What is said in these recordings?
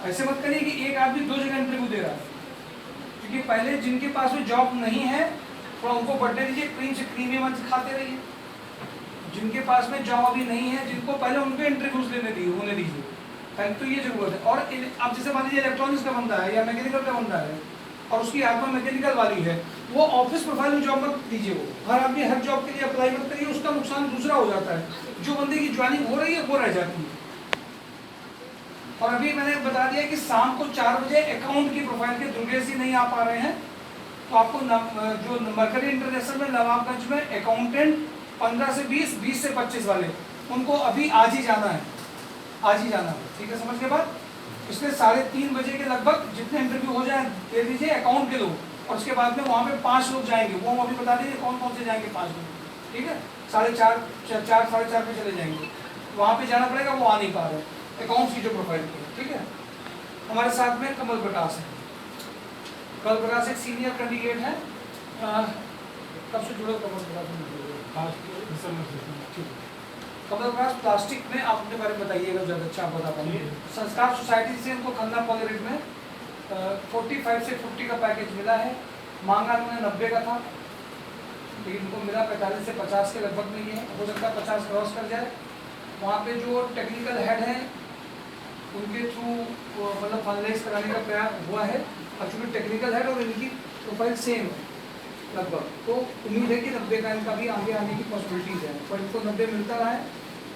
ऐसे मत करिए कि एक आदमी 2 जगह इंटरव्यू दे रहा है, क्योंकि पहले जिनके पास में जॉब नहीं है थोड़ा उनको बढ़ने दीजिए, क्रीम से क्रीमी खाते रहिए। जिनके पास में जॉब अभी नहीं है, जिनको पहले उनको इंटरव्यूज होने दीजिए, पहले तो ये जरूरत है। और अब जैसे मान लीजिए इलेक्ट्रॉनिक्स का बंदा है या मैकेनिकल का बंदा है और उसकी आत्मा मैकेनिकल वाली है, वो ऑफिस प्रोफाइल में जॉब मत दीजिए। वो हर आदमी हर जॉब के लिए अप्लाई मत करिए, उसका नुकसान दूसरा हो जाता है, जो बंदे की ज्वाइनिंग हो रही है वो रह जाती है। और अभी मैंने बता दिया कि शाम को 4 बजे अकाउंट की प्रोफाइल के दुर्गेश जी नहीं आ पा रहे हैं, तो आपको जो मरकरी इंटरनेशनल में नवाबगंज में अकाउंटेंट 15 से 20 से 25 वाले, उनको अभी आज ही जाना है, आज ही जाना है, ठीक है, समझ के बाद। इसलिए 3:30 बजे के लगभग जितने इंटरव्यू हो जाए दे दीजिए अकाउंट के लोग, और उसके बाद में वहाँ पे 5 लोग जाएंगे, वो हम अभी बता देंगे कौन कौन से जाएंगे 5 लोग, ठीक है। 4:30 4:30 पे चले जाएंगे, वहाँ पे जाना पड़ेगा, वो आ नहीं पा रहे अकाउंट्स की जो प्रोफाइल की, ठीक है। हमारे साथ में कमल प्रकाश है, कमल प्रकाश एक सीनियर कैंडिडेट है। कब से जुड़े कमल प्रकाश? कमल प्रकाश प्लास्टिक में आप अपने बारे में बताइएगा, ज़्यादा अच्छा आप बता पाएंगे। संस्कार सोसाइटी से उनको खन्ना पॉली में 45 से 50 का पैकेज मिला है। मांगा उन्होंने 90 का था, लेकिन उनको मिला 45 से 50 के लगभग में, ये हो सकता है 50 क्रॉस कर जाए। वहाँ पे जो टेक्निकल हेड हैं उनके थ्रू मतलब फाइनलाइज कराने का प्रयास हुआ है, और चूँकि टेक्निकल हेड और इनकी प्रोफाइल सेम है लगभग, तो उम्मीद है कि 90 का इनका भी आगे आने की पॉसिबिलिटीज़ है, पर इनको 90 मिलता रहा है।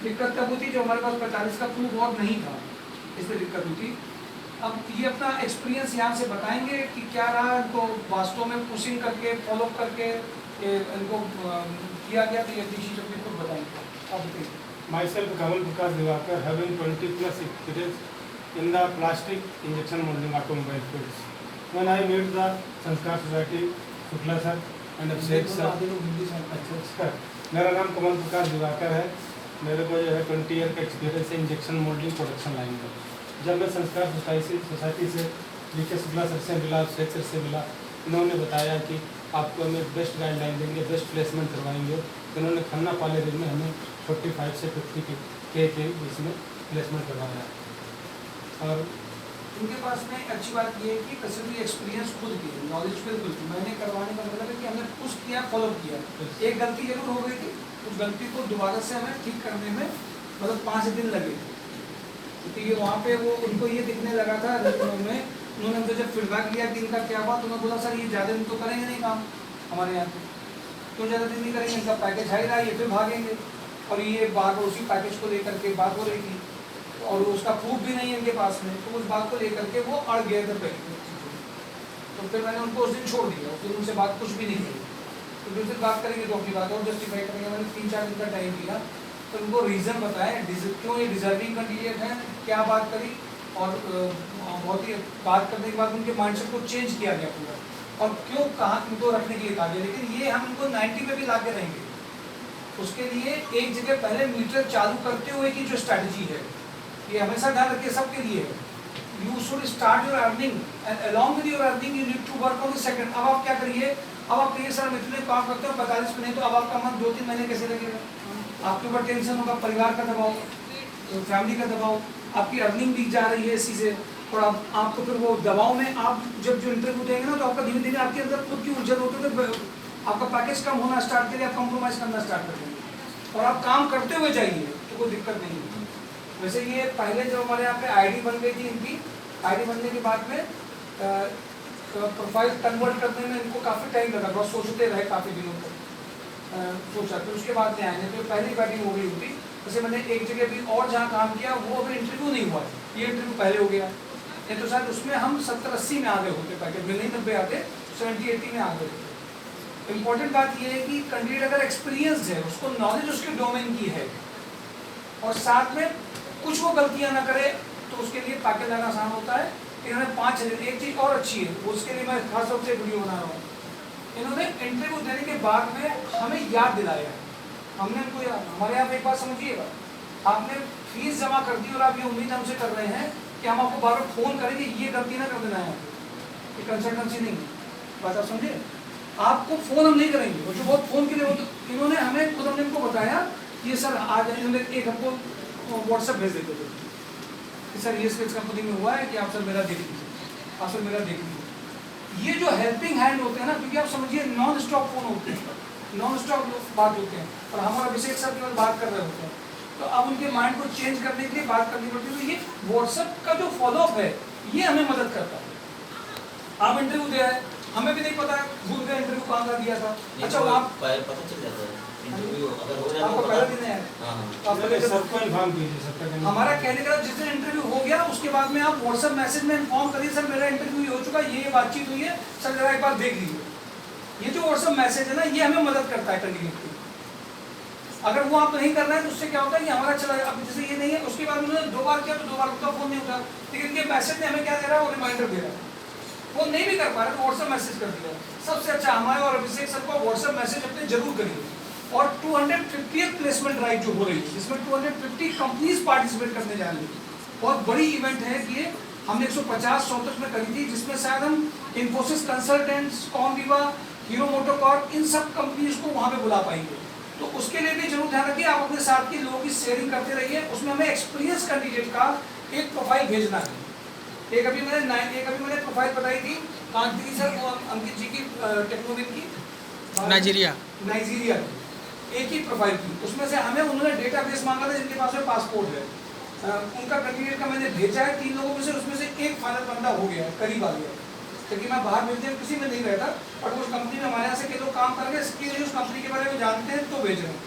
दिक्कत तब होती जो हमारे पास 45 का प्रूफ और नहीं था, इसलिए दिक्कत होती। अब ये अपना एक्सपीरियंस यहाँ से बताएंगे कि क्या रहा, इनको वास्तव में पुशिंग करके फॉलो करके इनको किया गया, तो ये चीज़ अपने खुद बताएंगे, आप बताइए। Myself, Kamal Prakash Divakar, having 20+ experience in the plastic injection molding automobile fields. When I met the Sanskar Society, Shukla sir and Abhishek sir, अच्छा, मेरा नाम कमल प्रकाश दिवाकर है। मेरे को जो है 20 ईयर का एक्सपीरियंस है इंजेक्शन मोल्डिंग प्रोडक्शन लाइन में। जब मैं संस्कार सोसाइटी से जीके शुक्ला सर से मिला, अभिषेक सर से मिला, इन्होंने बताया कि आपको हमें बेस्ट गाइडलाइन देंगे, बेस्ट प्लेसमेंट करवाएंगे। इन्होंने खन्ना पाले में हमें 45 से 50 के इसमें प्लेसमेंट करवाया। और उनके पास में अच्छी बात ये है कि कसरती एक्सपीरियंस खुद की है, नॉलेज बिल्कुल मैंने करवाने का मतलब है कि हमने पुश किया, फॉलो किया। एक गलती जरूर हो गई थी, उस गलती को दोबारा से हमें ठीक करने में मतलब 5 दिन लगे, क्योंकि ये वहाँ पे वो उनको ये दिखने लगा था में, उन्होंने हमसे जब फीडबैक लिया कि इनका क्या हुआ, तो उन्होंने बोला सर ये ज़्यादा दिन तो करेंगे नहीं काम हमारे यहाँ पे, तो ज़्यादा दिन नहीं करेंगे, इनका पैकेज हाई रहा, ये फिर भागेंगे। और ये बार बार उसी पैकेज को लेकर के बात हो रही थी, और उसका प्रूफ भी नहीं है इनके पास में, तो उस बात को लेकर के वो अड़ गए थे पहले। तो फिर मैंने उनको उस दिन छोड़ दिया, फिर उनसे बात कुछ भी नहीं की। तो जिस दिन बात करेंगे तो अपनी बात और जस्टिफाई करेंगे। मैंने 3-4 दिन का टाइम दिया, तो उनको रीज़न बताया क्यों ये डिजर्विंग कैंडिडेट है, क्या बात करी, और बहुत ही बात करने के बाद उनके माइंडसेट को चेंज किया गया पूरा, और क्यों कहाँ इनको रखने के लिए कहा गया। लेकिन ये हम इनको 90 पे भी ला के रहेंगे, उसके लिए एक जगह पहले मीटर चालू करते हुए की जो स्ट्रैटेजी है, ये हमेशा ध्यान रखिए, सबके लिए है। You should start your earning and along with your earning you need to work on the second. अब आप क्या करिए, अब आप कहिए सर हम इतने काम करते हो 45 में नहीं, तो अब आपका मन 2-3 महीने कैसे लगेगा, आपके ऊपर टेंशन होगा, परिवार का दबाव, फैमिली का दबाव, आपकी अर्निंग भी जा रही है इसी से, और आपको फिर वो दबाव में आप जब जो इंटरव्यू देंगे ना, तो आपका धीरे धीरे आपके अंदर खुद की उलझन होती है, तो आपका पैकेज कम होना स्टार्ट करिए, आप कॉम्प्रोमाइज़ करना स्टार्ट कर देंगे, और आप काम करते हुए जाइए तो कोई दिक्कत नहीं होगी। वैसे ये पहले जब हमारे यहाँ पे आईडी बन गई थी, इनकी आईडी बनने के बाद में प्रोफाइल कन्वर्ट करने में इनको काफ़ी टाइम लगा, बहुत सोचते रहे काफ़ी दिनों तक, सोचा, फिर उसके बाद में आए, तो पहली बैटिंग हो गई होती। जैसे मैंने एक जगह भी और जहाँ काम किया वो अभी इंटरव्यू नहीं हुआ है, ये इंटरव्यू पहले हो गया, नहीं तो शायद उसमें हम 70-80 में आ गए होते, पैकेज में नहीं 90 आते, 70-80 में आ गए होते। इम्पोर्टेंट बात ये है कि कैंडिडेट अगर एक्सपीरियंस है, उसको नॉलेज उसके डोमेन की है, और साथ में कुछ वो गलतियां ना करे, तो उसके लिए पैकेज लाना आसान होता है। इन्होंने 5 एक चीज़ और अच्छी है, उसके लिए मैं खास तौर से वीडियो बना रहा हूँ। इन्होंने इंटरव्यू देने के बाद में हमें याद दिलाया, हमने उनको हमारे यहाँ एक बात समझिएगा, आपने फीस जमा कर दी और आप ये उम्मीद हमसे कर रहे हैं कि हम आपको बार बार फ़ोन करेंगे, ये गलती ना कर देना है, ये कंसल्टेंसी नहीं, बात आप समझिए, आपको फ़ोन हम नहीं करेंगे, वो जो बहुत फ़ोन के लिए हो, तो इन्होंने हमें खुद हमने इनको बताया ये सर आज इन्होंने एक हमको व्हाट्सएप भेज देते थे, कि सर ये इस कंपनी में हुआ है कि आप सर मेरा देख लीजिए, आप सर मेरा देख लीजिए। ये जो हेल्पिंग हैंड होते हैं ना, क्योंकि आप समझिए नॉन स्टॉप फोन होते हैं, नॉन स्टॉप बात होते हैं, और हम और अभिषेक सर केवल बात कर रहे होते हैं, तो अब उनके माइंड को चेंज करने के लिए बात करनी पड़ती है। तो ये व्हाट्सएप का जो फॉलोअप है ये हमें मदद करता है। आप इंटरव्यू दिया है, हमें भी नहीं पता भूल गए इंटरव्यू कहाँ का दिया था, अच्छा वो आप पता चल जाता है इंटरव्यू अगर हो जाए आपको पहला दिन है, हाँ तो आप पहले सबको इन्फॉर्म कीजिए, सबका हमारा कहने का जिस दिन इंटरव्यू हो गया उसके बाद में आप व्हाट्सएप मैसेज में इन्फॉर्म करिए सर मेरा इंटरव्यू हो चुका, ये बातचीत हुई है, सर जरा एक बार देख लीजिए। ये जो व्हाट्सएप मैसेज है ना, ये हमें मदद करता है कंटिन्यूसली। अगर वो आप नहीं कर रहे हैं तो उससे क्या होता है कि हमारा चला, अब जैसे ये नहीं है, उसके बाद उन्होंने 2 बार किया तो 2 बार उनका फोन नहीं उठा, लेकिन ये मैसेज ने हमें क्या दे रहा है, वो रिमाइंडर दे रहा है। वो नहीं भी कर पा रहे तो व्हाट्सएप मैसेज कर दिया। सबसे अच्छा हमारे और अभिषेक सर को व्हाट्सएप मैसेज अपने जरूर करिए। और 250th प्लेसमेंट ड्राइव जो हो रही है, जिसमें 250 कंपनीज पार्टिसिपेट करने जा रही है, बहुत बड़ी इवेंट है कि ये हमने 150 चौंतीस में करी थी, जिसमें शायद हम इन्फोसिस कंसल्टेंट्स, कॉमविवा, हीरो मोटोकॉर्प, इन सब कंपनीज को वहाँ पे बुला पाएंगे। तो उसके लिए भी जरूर ध्यान रखिए, आप अपने साथ के लोगों की शेयरिंग करते रहिए। उसमें हमें एक्सपीरियंस कैंडिडेट का एक प्रोफाइल भेजना है। एक अभी मैंने प्रोफाइल बताई थी कांति सर, वो अंकित जी की टेक्नोविन की नाइजीरिया की एक ही प्रोफाइल की, उसमें से हमें उन्होंने डेटाबेस मांगा था जिनके पास में पासपोर्ट है, उनका कैंडिडेट का मैंने भेजा है 3 लोगों में से, उसमें से एक फाइनल बंदा हो गया है, करीब आ गया है, क्योंकि मैं बाहर भेजने में किसी में नहीं रहता, बट उस कंपनी में हमारे यहाँ से के लोग काम कर रहे हैं, इसलिए उस कंपनी के बारे में जानते हैं तो भेज रहे हैं।